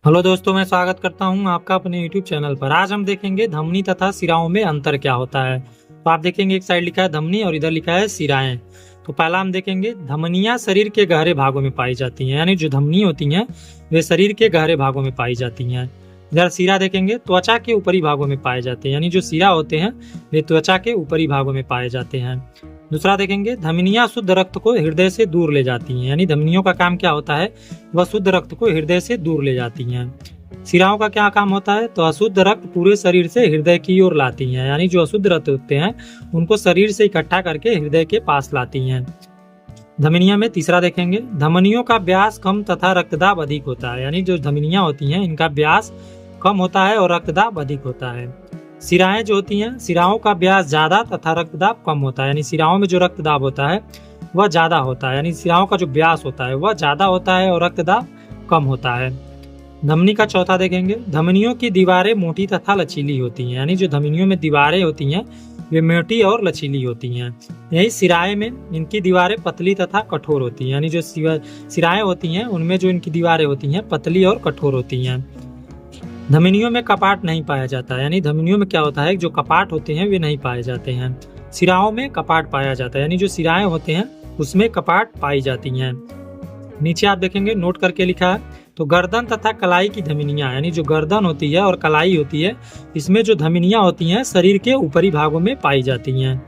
Hello दोस्तों, मैं स्वागत करता हूं आपका अपने YouTube चैनल पर। आज हम देखेंगे धमनी तथा सिराओं में अंतर क्या होता है। तो आप देखेंगे एक साइड लिखा है धमनी और इधर लिखा है सिराएं। तो पहला हम देखेंगे धमनियां शरीर के गहरे भागों में पाई जाती हैं, यानी जो धमनी होती हैं वे शरीर के गहरे भागों में पाई जाती हैं। इधर सिरा देखेंगे त्वचा के ऊपरी भागों में पाए जाते हैं, यानी जो सिरा होते हैं वे त्वचा के ऊपरी भागों में पाए जाते हैं। दूसरा देखेंगे धमनियां शुद्ध रक्त को हृदय से दूर ले जाती हैं, यानी धमनियों का काम क्या होता है, वह शुद्ध रक्त को हृदय से दूर ले जाती हैं। सिराओं का क्या काम होता है, तो अशुद्ध रक्त पूरे शरीर से हृदय की ओर लाती हैं, यानी जो अशुद्ध रक्त होते हैं उनको शरीर से इकट्ठा करके हृदय के पास लाती हैं। धमनिया में तीसरा देखेंगे धमनियों का व्यास कम तथा रक्तदाब अधिक होता है, यानी जो धमनियां होती हैं इनका व्यास कम होता है और रक्तदाब अधिक होता है। सिराएं जो होती हैं सिराओं का व्यास ज्यादा तथा रक्तदाब कम होता है, यानी सिराओं में जो रक्तदाब होता है वह ज्यादा होता है, यानी सिराओं का जो व्यास होता है वह ज्यादा होता है और रक्तदाब कम होता है। धमनी का चौथा देखेंगे धमनियों की दीवारें मोटी तथा लचीली होती हैं, यानी जो धमनियों में दीवारें होती हैं वे मोटी और लचीली होती हैं। यही सिराएं में इनकी दीवारें पतली तथा कठोर होती हैं, यानी जो सिराएं होती हैं उनमें जो इनकी दीवारें होती हैं पतली और कठोर होती हैं। धमनियों में कपाट नहीं पाया जाता, यानी धमनियों में क्या होता है जो कपाट होते हैं वे नहीं पाए जाते हैं। सिराओं में कपाट पाया जाता है, यानी जो सिराएं होते हैं उसमें कपाट पाई जाती हैं। नीचे आप देखेंगे नोट करके लिखा है, तो गर्दन तथा कलाई की धमनियां, यानी जो गर्दन होती है और कलाई होती है इसमें जो धमनियां होती हैं शरीर के ऊपरी भागों में पाई जाती हैं।